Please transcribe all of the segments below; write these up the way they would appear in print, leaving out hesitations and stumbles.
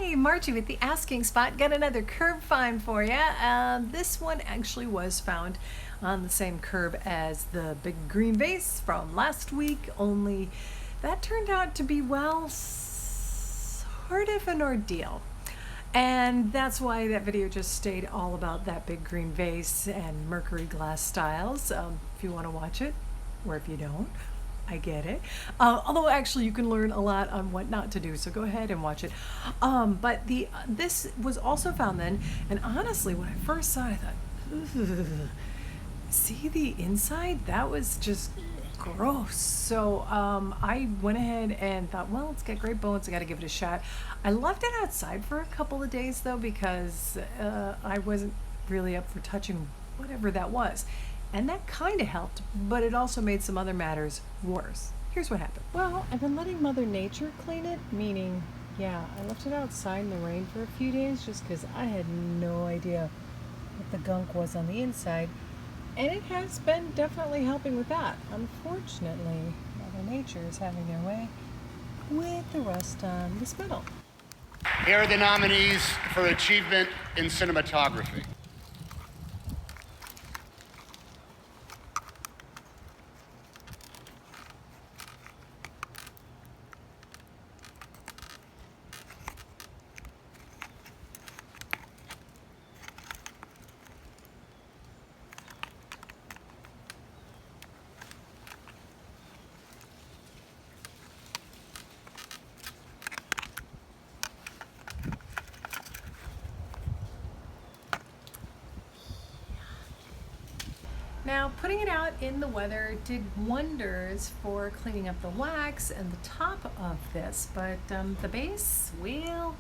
Hi, Margie with the Asking Spot. Got another curb find for you. This one actually was found on the same curb as the big green vase from last week, only that turned out to be, well, sort of an ordeal. And that's why that video just stayed all about that big green vase and mercury glass styles. If you want to watch it, or if you don't, I get it. Although actually you can learn a lot on what not to do, so go ahead and watch it. But this was also found then, and honestly, when I first saw it, I thought, ugh, see the inside? That was just gross. So I went ahead and thought, well, it's got great bones, I gotta give it a shot. I left it outside for a couple of days though, because I wasn't really up for touching whatever that was. And that kind of helped, but it also made some other matters worse. Here's what happened. Well, I've been letting Mother Nature clean it, meaning, yeah, I left it outside in the rain for a few days just because I had no idea what the gunk was on the inside. And it has been definitely helping with that. Unfortunately, Mother Nature is having their way with the rust on this metal. Here are the nominees for achievement in cinematography. Now, putting it out in the weather did wonders for cleaning up the wax and the top of this, but the base, well,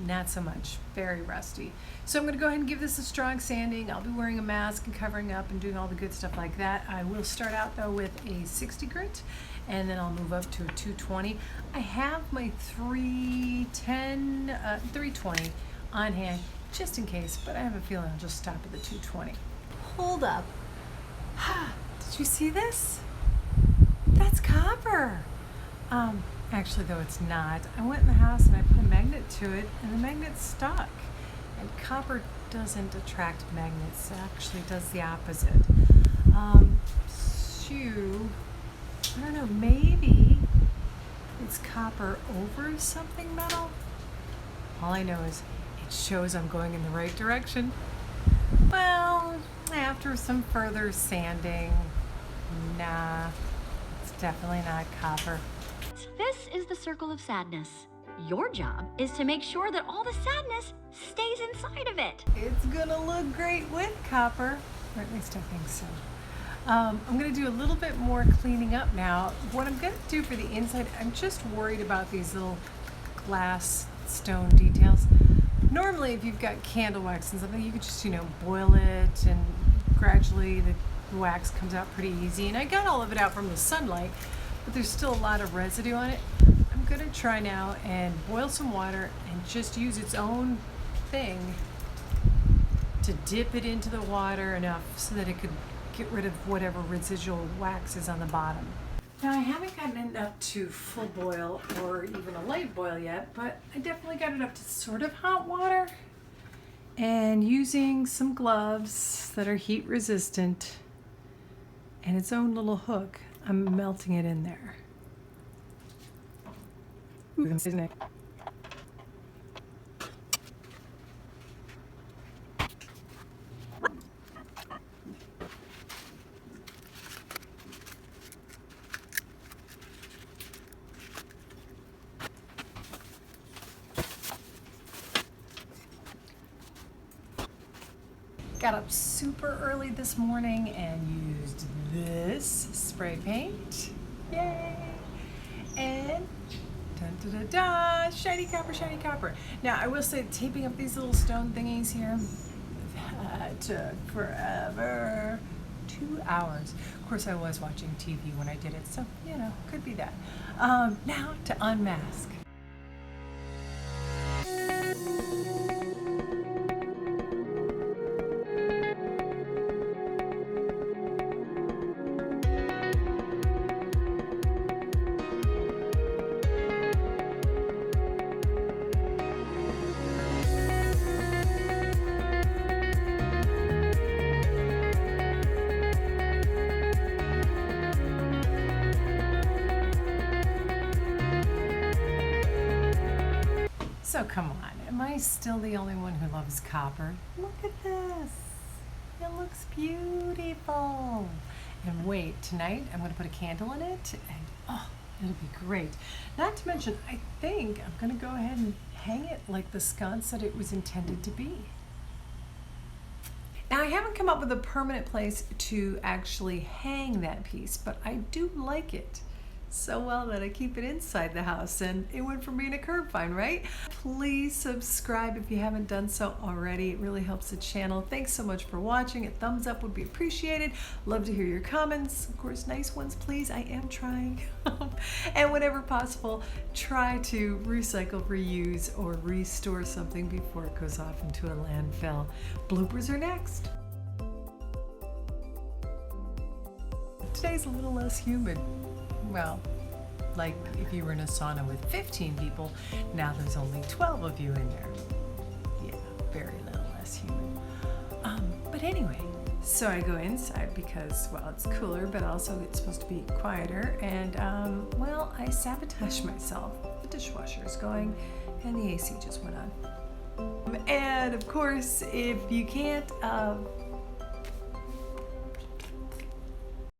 not so much. Very rusty. So I'm going to go ahead and give this a strong sanding. I'll be wearing a mask and covering up and doing all the good stuff like that. I will start out though with a 60 grit, and then I'll move up to a 220. I have my 320 on hand just in case, but I have a feeling I'll just stop at the 220. Hold up. Did you see this? That's copper. Actually though it's not. I went in the house and I put a magnet to it and the magnet stuck. And copper doesn't attract magnets, it actually does the opposite. I don't know, maybe it's copper over something metal? All I know is it shows I'm going in the right direction. Well, after some further sanding, nah, it's definitely not copper. This is the circle of sadness. Your job is to make sure that all the sadness stays inside of it. It's gonna look great with copper, or at least I think so. I'm gonna do a little bit more cleaning up now. What I'm gonna do for the inside, I'm just worried about these little glass stone details. Normally, if you've got candle wax and something, you could just, boil it and gradually the wax comes out pretty easy. And I got all of it out from the sunlight, but there's still a lot of residue on it. I'm gonna try now and boil some water and just use its own thing to dip it into the water enough so that it could get rid of whatever residual wax is on the bottom. Now, I haven't gotten it up to full boil or even a light boil yet, but I definitely got it up to sort of hot water. And using some gloves that are heat resistant and its own little hook, I'm melting it in there. Ooh, isn't it? Got up super early this morning and used this spray paint. Yay! And da-da-da-da, shiny copper, shiny copper. Now, I will say, taping up these little stone thingies here, that took forever. 2 hours. Of course, I was watching TV when I did it, so, could be that. Now, to unmask. So come on, am I still the only one who loves copper? Look at this. It looks beautiful. And wait, tonight I'm going to put a candle in it, and oh, it'll be great. Not to mention, I think I'm going to go ahead and hang it like the sconce that it was intended to be. Now, I haven't come up with a permanent place to actually hang that piece, but I do like it so well that I keep it inside the house, and it went from being a curb find, right? Please subscribe if you haven't done so already. It really helps the channel. Thanks so much for watching. A thumbs up would be appreciated. Love to hear your comments. Of course, nice ones, please. I am trying. And whenever possible, try to recycle, reuse, or restore something before it goes off into a landfill. Bloopers are next. Today's a little less humid. Well, like if you were in a sauna with 15 people, now there's only 12 of you in there. Yeah, very little less humid. But anyway, so I go inside because, well, it's cooler, but also it's supposed to be quieter. And, well, I sabotage myself. The dishwasher is going and the AC just went on. And of course, if you can't